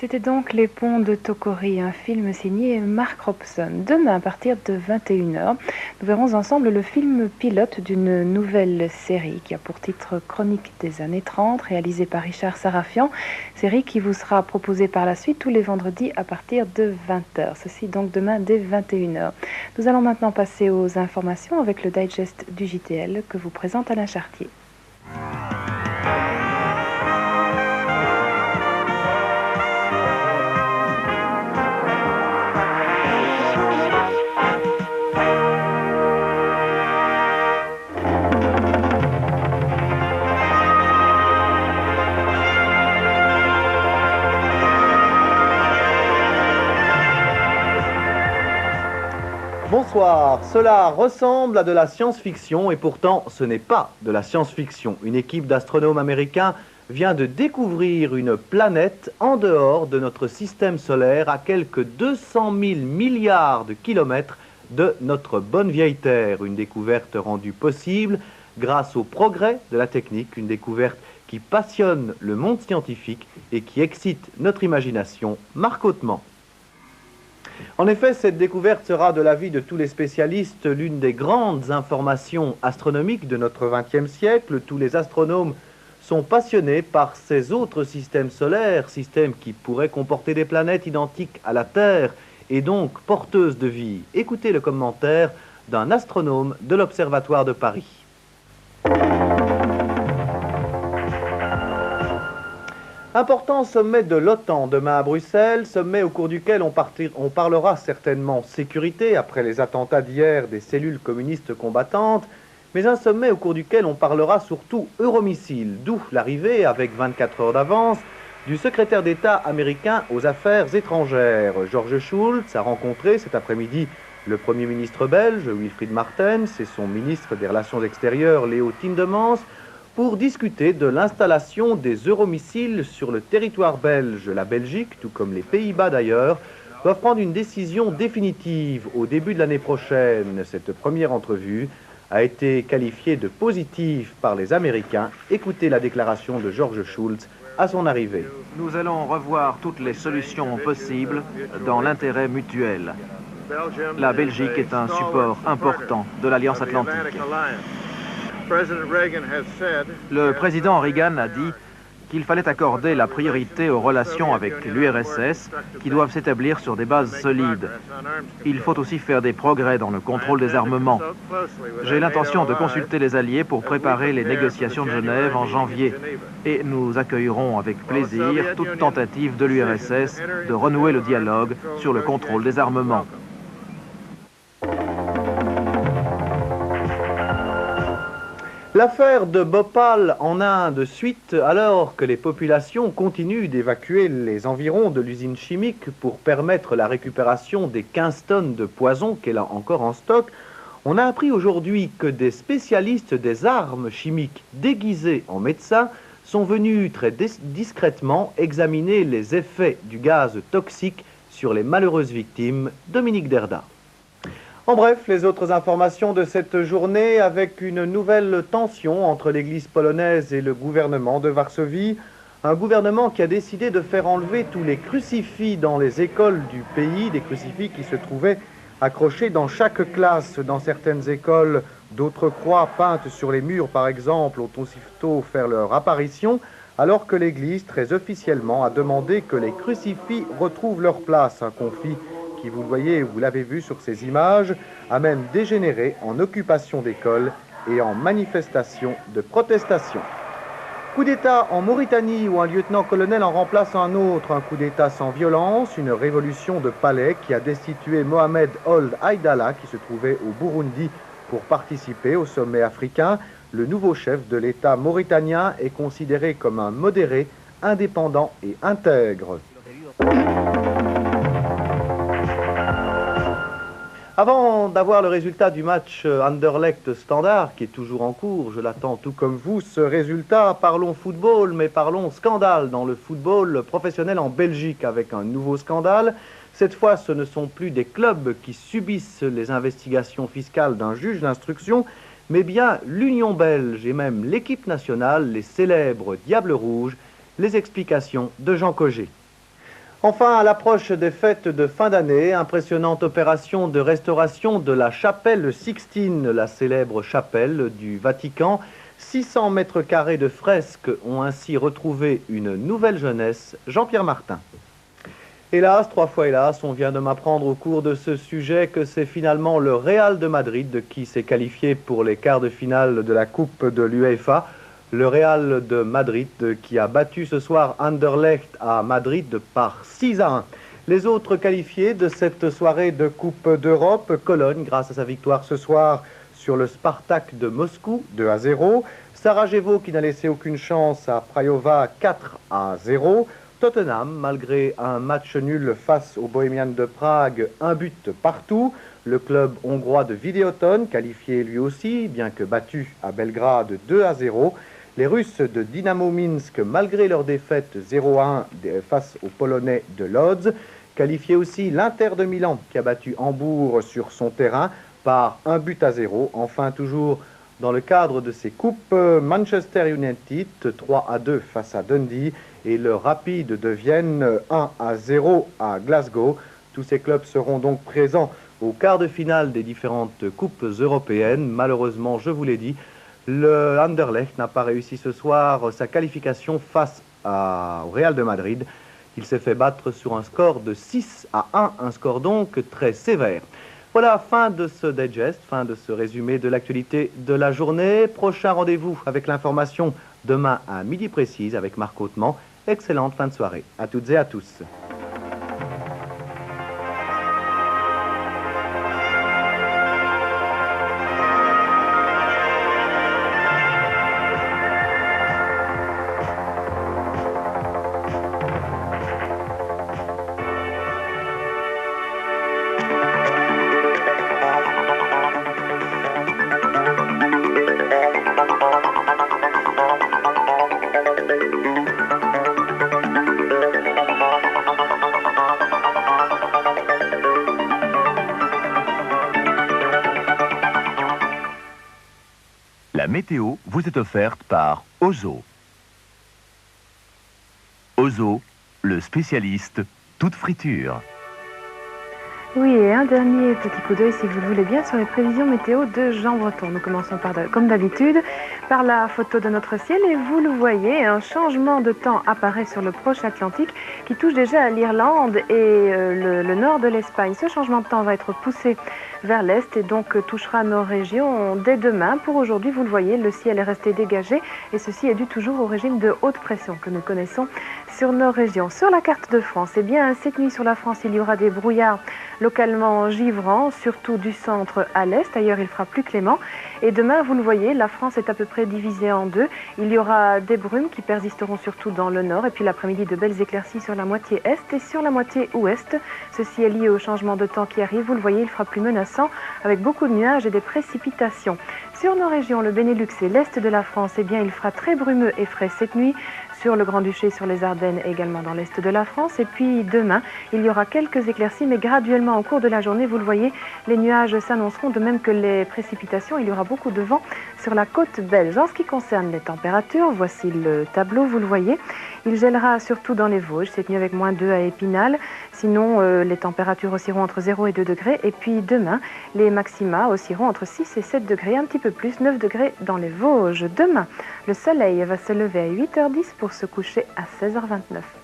C'était donc Les Ponts de Tokori, un film signé Mark Robson. Demain, à partir de 21h, nous verrons ensemble le film pilote d'une nouvelle série qui a pour titre Chronique des années 30, réalisée par Richard Sarafian. Série qui vous sera proposée par la suite tous les vendredis à partir de 20h. Ceci donc demain dès 21h. Nous allons maintenant passer aux informations avec le digest du JTL que vous présente Alain Chartier. Bonsoir, cela ressemble à de la science-fiction et pourtant ce n'est pas de la science-fiction. Une équipe d'astronomes américains vient de découvrir une planète en dehors de notre système solaire à quelques 200 000 milliards de kilomètres de notre bonne vieille Terre. Une découverte rendue possible grâce au progrès de la technique, une découverte qui passionne le monde scientifique et qui excite notre imagination marquautement. En effet, cette découverte sera, de l'avis de tous les spécialistes, l'une des grandes informations astronomiques de notre XXe siècle. Tous les astronomes sont passionnés par ces autres systèmes solaires, systèmes qui pourraient comporter des planètes identiques à la Terre et donc porteuses de vie. Écoutez le commentaire d'un astronome de l'Observatoire de Paris. Important sommet de l'OTAN demain à Bruxelles, sommet au cours duquel on parlera certainement sécurité après les attentats d'hier des cellules communistes combattantes, mais un sommet au cours duquel on parlera surtout euromissiles, d'où l'arrivée, avec 24 heures d'avance, du secrétaire d'État américain aux affaires étrangères. George Shultz a rencontré cet après-midi le Premier ministre belge, Wilfried Martens, et son ministre des Relations extérieures, Léo Tindemans, pour discuter de l'installation des euromissiles sur le territoire belge. La Belgique, tout comme les Pays-Bas d'ailleurs, doivent prendre une décision définitive au début de l'année prochaine. Cette première entrevue a été qualifiée de positive par les Américains. Écoutez la déclaration de George Shultz à son arrivée. Nous allons revoir toutes les solutions possibles dans l'intérêt mutuel. La Belgique est un support important de l'Alliance Atlantique. Le président Reagan a dit qu'il fallait accorder la priorité aux relations avec l'URSS qui doivent s'établir sur des bases solides. Il faut aussi faire des progrès dans le contrôle des armements. J'ai l'intention de consulter les alliés pour préparer les négociations de Genève en janvier et nous accueillerons avec plaisir toute tentative de l'URSS de renouer le dialogue sur le contrôle des armements. L'affaire de Bhopal en Inde suite alors que les populations continuent d'évacuer les environs de l'usine chimique pour permettre la récupération des 15 tonnes de poison qu'elle a encore en stock. On a appris aujourd'hui que des spécialistes des armes chimiques déguisés en médecins sont venus très discrètement examiner les effets du gaz toxique sur les malheureuses victimes. Dominique Derda. En bref, les autres informations de cette journée avec une nouvelle tension entre l'église polonaise et le gouvernement de Varsovie. Un gouvernement qui a décidé de faire enlever tous les crucifix dans les écoles du pays, des crucifix qui se trouvaient accrochés dans chaque classe. Dans certaines écoles, d'autres croix peintes sur les murs, par exemple, ont aussitôt fait leur apparition, alors que l'église, très officiellement, a demandé que les crucifix retrouvent leur place. Un conflit qui, vous le voyez, vous l'avez vu sur ces images, a même dégénéré en occupation d'écoles et en manifestation de protestation. Coup d'État en Mauritanie où un lieutenant-colonel en remplace un autre, un coup d'État sans violence, une révolution de palais qui a destitué Mohamed Ould Aidala qui se trouvait au Burundi pour participer au sommet africain. Le nouveau chef de l'État mauritanien est considéré comme un modéré, indépendant et intègre. Avant d'avoir le résultat du match Anderlecht-Standard, qui est toujours en cours, je l'attends tout comme vous, ce résultat, parlons football, mais parlons scandale dans le football professionnel en Belgique, avec un nouveau scandale. Cette fois, ce ne sont plus des clubs qui subissent les investigations fiscales d'un juge d'instruction, mais bien l'Union belge et même l'équipe nationale, les célèbres Diables Rouges, les explications de Jean Cogé. Enfin, à l'approche des fêtes de fin d'année, impressionnante opération de restauration de la chapelle Sixtine, la célèbre chapelle du Vatican. 600 mètres carrés de fresques ont ainsi retrouvé une nouvelle jeunesse. Jean-Pierre Martin. Hélas, 3 fois hélas, on vient de m'apprendre au cours de ce sujet que c'est finalement le Real de Madrid qui s'est qualifié pour les quarts de finale de la Coupe de l'UEFA. Le Real de Madrid qui a battu ce soir Anderlecht à Madrid par 6-1. Les autres qualifiés de cette soirée de Coupe d'Europe, Cologne grâce à sa victoire ce soir sur le Spartak de Moscou 2-0. Sarajevo qui n'a laissé aucune chance à Craiova 4-0. Tottenham, malgré un match nul face au Bohemian de Prague, un but partout. Le club hongrois de Videoton, qualifié lui aussi, bien que battu à Belgrade 2-0. Les Russes de Dynamo Minsk, malgré leur défaite 0-1 face aux Polonais de Lodz, qualifié aussi l'Inter de Milan, qui a battu Hambourg sur son terrain par 1-0. Enfin, toujours dans le cadre de ces coupes, Manchester United 3-2 face à Dundee et le Rapid de Vienne 1-0 à Glasgow. Tous ces clubs seront donc présents au quart de finale des différentes coupes européennes. Malheureusement, je vous l'ai dit, le Anderlecht n'a pas réussi ce soir sa qualification face au Real de Madrid. Il s'est fait battre sur un score de 6-1, un score donc très sévère. Voilà, fin de ce digest, fin de ce résumé de l'actualité de la journée. Prochain rendez-vous avec l'information demain à midi précise avec Marc Hautement. Excellente fin de soirée à toutes et à tous. La météo vous est offerte par Ozo. Ozo, le spécialiste toute friture. Oui, et un dernier petit coup d'œil, si vous le voulez bien, sur les prévisions météo de Jean Breton. Nous commençons comme d'habitude par la photo de notre ciel et vous le voyez, un changement de temps apparaît sur le proche Atlantique qui touche déjà à l'Irlande et le nord de l'Espagne. Ce changement de temps va être poussé vers l'est et donc touchera nos régions dès demain. Pour aujourd'hui, vous le voyez, le ciel est resté dégagé et ceci est dû toujours au régime de haute pression que nous connaissons sur nos régions. Sur la carte de France, eh bien, cette nuit sur la France, il y aura des brouillards localement givrants, surtout du centre à l'est. Ailleurs, il fera plus clément. Et demain, vous le voyez, la France est à peu près divisée en deux. Il y aura des brumes qui persisteront surtout dans le nord et puis l'après-midi, de belles éclaircies sur la moitié est et sur la moitié ouest. Ceci est lié au changement de temps qui arrive. Vous le voyez, il fera plus menaçant avec beaucoup de nuages et des précipitations. Sur nos régions, le Benelux et l'est de la France, eh bien, il fera très brumeux et frais cette nuit. Sur le Grand-Duché, sur les Ardennes et également dans l'est de la France. Et puis demain, il y aura quelques éclaircies, mais graduellement au cours de la journée, vous le voyez, les nuages s'annonceront, de même que les précipitations. Il y aura beaucoup de vent sur la côte belge. En ce qui concerne les températures, voici le tableau, vous le voyez. Il gèlera surtout dans les Vosges, cette nuit avec -2 à Épinal. Sinon, les températures oscilleront entre 0 et 2 degrés. Et puis demain, les maxima oscilleront entre 6 et 7 degrés, un petit peu plus, 9 degrés dans les Vosges. Demain, le soleil va se lever à 8h10 pour se coucher à 16h29.